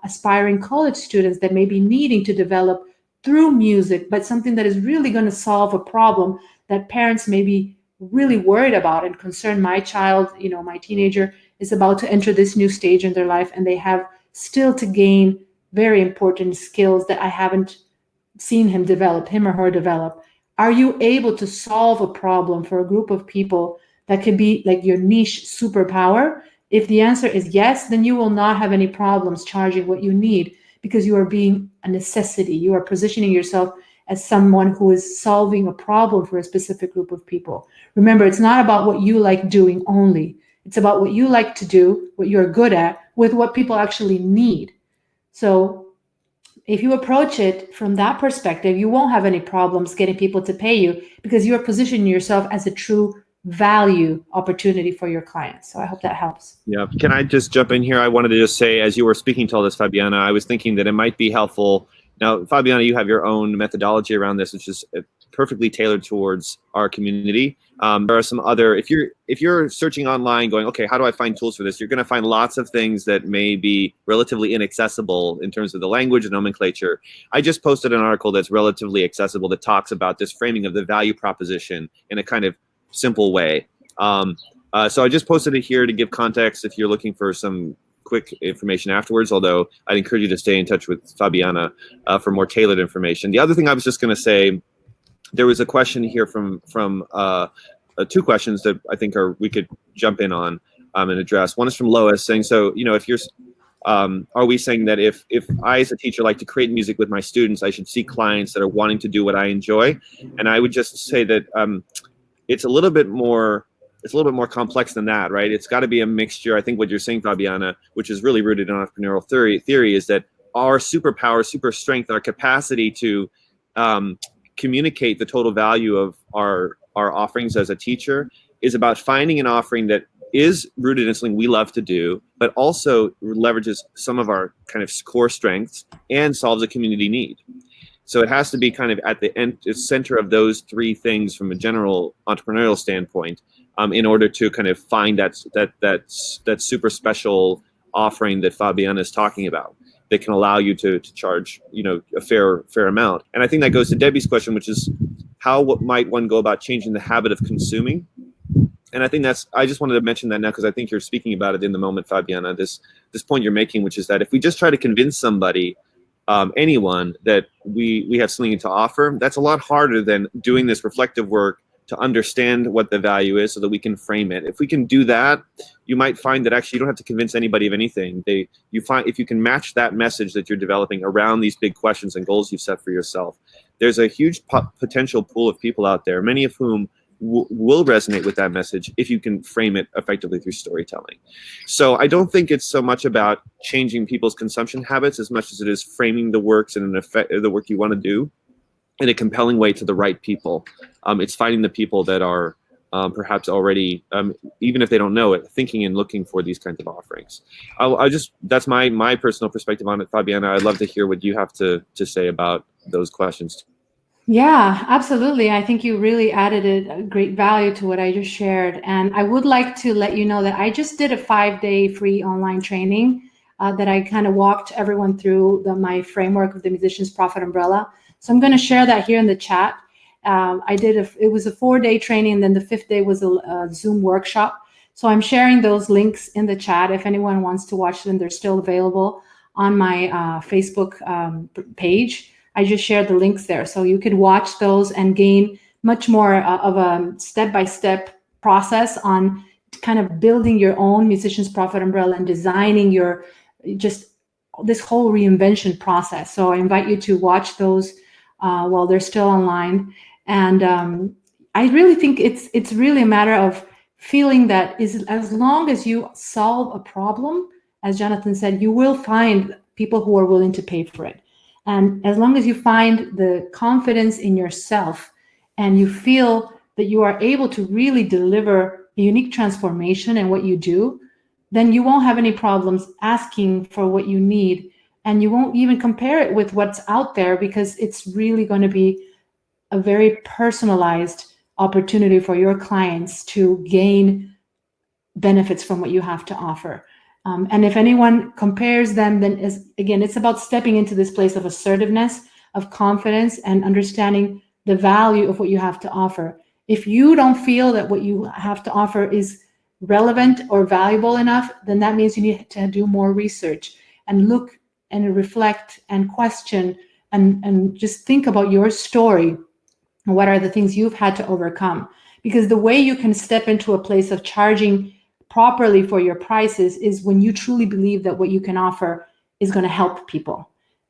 aspiring college students that may be needing to develop through music, but something that is really going to solve a problem that parents may be really worried about and concerned? My child, my teenager is about to enter this new stage in their life, and they have still to gain very important skills that I haven't seen him or her develop. Are you able to solve a problem for a group of people that could be like your niche superpower? If the answer is yes, then you will not have any problems charging what you need, because you are being a necessity. You are positioning yourself as someone who is solving a problem for a specific group of people. Remember, it's not about what you like doing only. It's about what you like to do, what you're good at, with what people actually need. So if you approach it from that perspective, you won't have any problems getting people to pay you, because you are positioning yourself as a true value opportunity for your clients. So I hope that helps. Yeah. Can I just jump in here? I wanted to just say, as you were speaking to all this, Fabiana, I was thinking that it might be helpful. Now, Fabiana, you have your own methodology around this, which is perfectly tailored towards our community. There are some other, if you're searching online going, okay, how do I find tools for this? You're going to find lots of things that may be relatively inaccessible in terms of the language and nomenclature. I just posted an article that's relatively accessible that talks about this framing of the value proposition in a kind of simple way. So I just posted it here to give context if you're looking for some quick information afterwards, although I'd encourage you to stay in touch with Fabiana for more tailored information. The other thing I was just going to say, there was a question here from two questions that I think we could jump in on and address. One is from Lois saying, so, if you're, are we saying that if I as a teacher like to create music with my students, I should seek clients that are wanting to do what I enjoy? And I would just say that it's a little bit more complex than that, right? It's got to be a mixture. I think what you're saying, Fabiana, which is really rooted in entrepreneurial theory, is that our superpower, super strength, our capacity to communicate the total value of our offerings as a teacher is about finding an offering that is rooted in something we love to do, but also leverages some of our kind of core strengths and solves a community need. So it has to be kind of at the center of those three things from a general entrepreneurial standpoint, in order to kind of find that super special offering that Fabiana is talking about, that can allow you to charge, a fair amount. And I think that goes to Debbie's question, which is what might one go about changing the habit of consuming? And I think I just wanted to mention that now because I think you're speaking about it in the moment, Fabiana, this point you're making, which is that if we just try to convince somebody, anyone, that we have something to offer, that's a lot harder than doing this reflective work to understand what the value is so that we can frame it. If we can do that, you might find that actually you don't have to convince anybody of anything. If you can match that message that you're developing around these big questions and goals you've set for yourself, there's a huge potential pool of people out there, many of whom will resonate with that message if you can frame it effectively through storytelling. So I don't think it's so much about changing people's consumption habits as much as it is framing the works and the work you want to do in a compelling way to the right people. It's finding the people that are perhaps already, even if they don't know it, thinking and looking for these kinds of offerings. That's my personal perspective on it, Fabiana. I'd love to hear what you have to say about those questions. Yeah, absolutely. I think you really added a great value to what I just shared. And I would like to let you know that I just did a 5-day free online training that I kind of walked everyone through my framework of the Musician's Profit Umbrella. So I'm going to share that here in the chat. It was a 4-day training, and then the 5th day was a Zoom workshop. So I'm sharing those links in the chat. If anyone wants to watch them, they're still available on my Facebook page. I just shared the links there. So you could watch those and gain much more of a step-by-step process on kind of building your own Musician's Profit Umbrella and designing this whole reinvention process. So I invite you to watch those while they're still online. And I really think it's really a matter of feeling that as long as you solve a problem, as Jonathan said, you will find people who are willing to pay for it. And as long as you find the confidence in yourself and you feel that you are able to really deliver a unique transformation in what you do, then you won't have any problems asking for what you need. And you won't even compare it with what's out there, because it's really going to be a very personalized opportunity for your clients to gain benefits from what you have to offer. And if anyone compares them, then it's about stepping into this place of assertiveness, of confidence, and understanding the value of what you have to offer. If you don't feel that what you have to offer is relevant or valuable enough, then that means you need to do more research and look and reflect and question and just think about your story. What are the things you've had to overcome? Because the way you can step into a place of charging properly for your prices is when you truly believe that what you can offer is going to help people.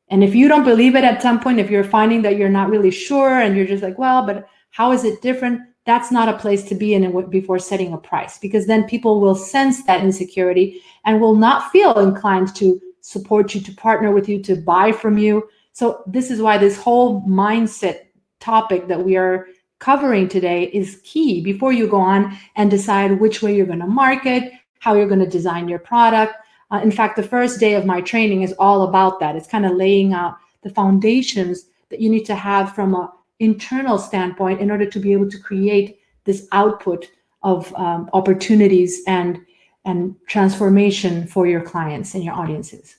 And if you don't believe it at some point, if you're finding that you're not really sure and you're just like, well, but how is it different? That's not a place to be in before setting a price, because then people will sense that insecurity and will not feel inclined to support you, to partner with you, to buy from you. So this is why this whole mindset topic that we are covering today is key before you go on and decide which way you're going to market, how you're going to design your product. In fact, the first day of my training is all about that. It's kind of laying out the foundations that you need to have from an internal standpoint in order to be able to create this output of opportunities and transformation for your clients and your audiences.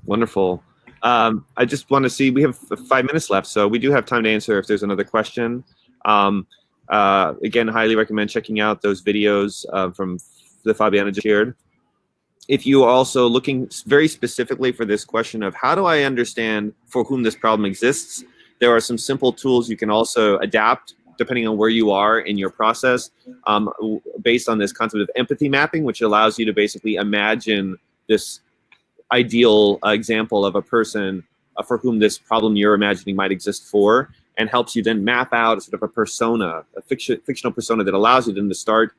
Wonderful. I just want to see, we have 5 minutes left, so we do have time to answer if there's another question. Again, highly recommend checking out those videos from the Fabiana just shared. If you are also looking very specifically for this question of how do I understand for whom this problem exists, there are some simple tools you can also adapt depending on where you are in your process, based on this concept of empathy mapping, which allows you to basically imagine this ideal example of a person for whom this problem you're imagining might exist for, and helps you then map out sort of a persona, a fictional persona that allows you then to start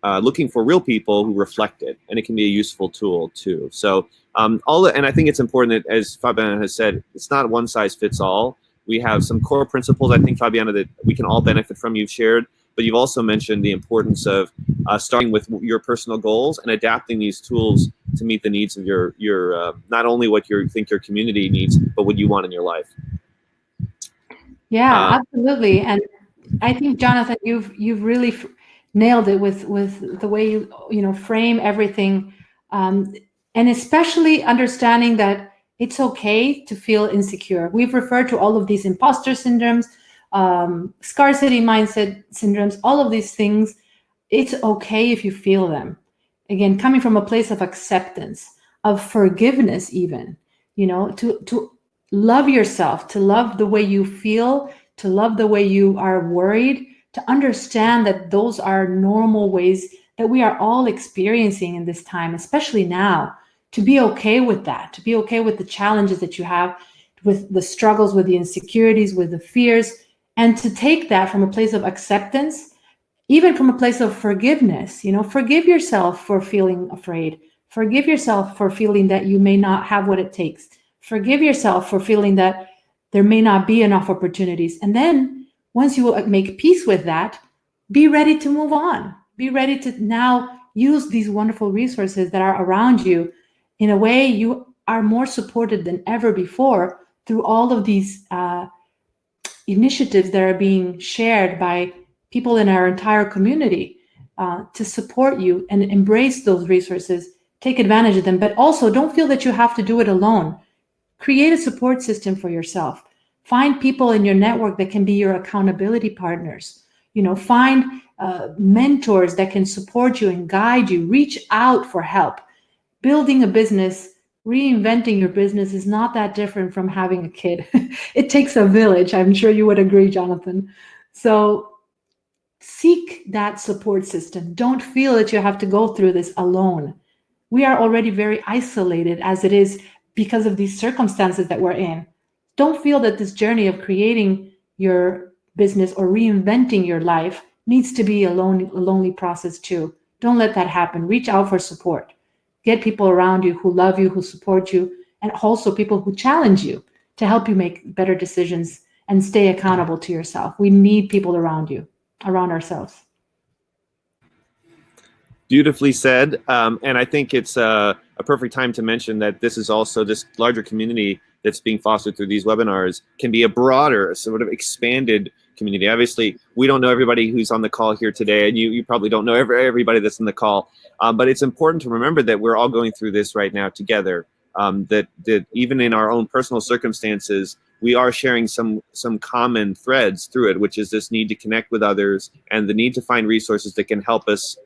looking for real people who reflect it, and it can be a useful tool too. So And I think it's important that, as Fabiana has said, it's not one size fits all. We have some core principles, I think, Fabiana, that we can all benefit from, you've shared, but you've also mentioned the importance of starting with your personal goals and adapting these tools to meet the needs of your not only what you think your community needs, but what you want in your life. Yeah, absolutely. And I think, Jonathan, you've really nailed it with the way you frame everything, and especially understanding that it's okay to feel insecure. We've referred to all of these imposter syndromes, scarcity mindset syndromes, all of these things. It's okay if you feel them. Again, coming from a place of acceptance, of forgiveness, even, to love yourself, to love the way you feel, to love the way you are worried, to understand that those are normal ways that we are all experiencing in this time, especially now, to be okay with that, to be okay with the challenges that you have, with the struggles, with the insecurities, with the fears, and to take that from a place of acceptance, even from a place of forgiveness. Forgive yourself for feeling afraid. Forgive yourself for feeling that you may not have what it takes. Forgive yourself for feeling that there may not be enough opportunities. And then once you make peace with that, be ready to move on. Be ready to now use these wonderful resources that are around you. In a way, you are more supported than ever before through all of these initiatives that are being shared by people in our entire community to support you and embrace those resources, take advantage of them, but also don't feel that you have to do it alone. Create a support system for yourself. Find people in your network that can be your accountability partners. Find mentors that can support you and guide you. Reach out for help. Building a business, reinventing your business is not that different from having a kid. It takes a village. I'm sure you would agree, Jonathan. So seek that support system. Don't feel that you have to go through this alone. We are already very isolated as it is because of these circumstances that we're in. Don't feel that this journey of creating your business or reinventing your life needs to be a lonely process too. Don't let that happen. Reach out for support. Get people around you who love you, who support you, and also people who challenge you to help you make better decisions and stay accountable to yourself. We need people around you, around ourselves. Beautifully said. And I think it's a perfect time to mention that this is also this larger community that's being fostered through these webinars can be a broader, sort of expanded community. Obviously, we don't know everybody who's on the call here today, and you probably don't know everybody that's on the call. But it's important to remember that we're all going through this right now together. That even in our own personal circumstances, we are sharing some common threads through it, which is this need to connect with others and the need to find resources that can help us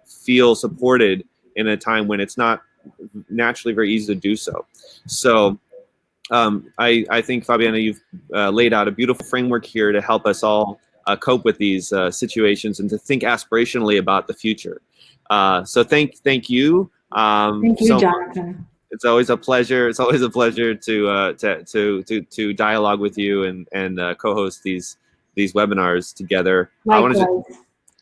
feel supported in a time when it's not naturally very easy to do so. So I think, Fabiana, you've laid out a beautiful framework here to help us all cope with these situations and to think aspirationally about the future. So thank you. Thank you, Jonathan. It's always a pleasure. It's always a pleasure to dialogue with you and co-host these webinars together. Likewise.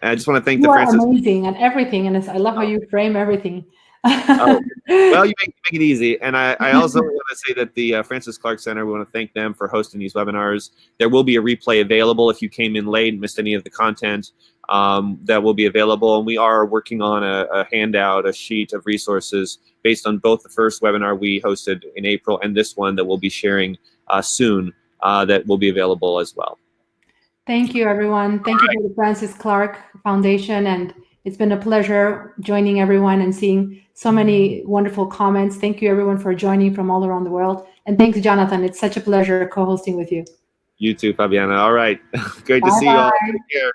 I just want to thank you the are Francis. Amazing at everything, and I love how you frame everything. Well, you make it easy, and I also want to say that the Francis Clark Center, we want to thank them for hosting these webinars. There will be a replay available if you came in late and missed any of the content. That will be available, and we are working on a handout, a sheet of resources based on both the first webinar we hosted in April and this one that we'll be sharing soon that will be available as well. Thank you, everyone. Thank you to the Francis Clark Foundation, and it's been a pleasure joining everyone and seeing so many wonderful comments. Thank you, everyone, for joining from all around the world. And thanks, Jonathan. It's such a pleasure co-hosting with you. You too, Fabiana. All right. Great to see you all. Take care.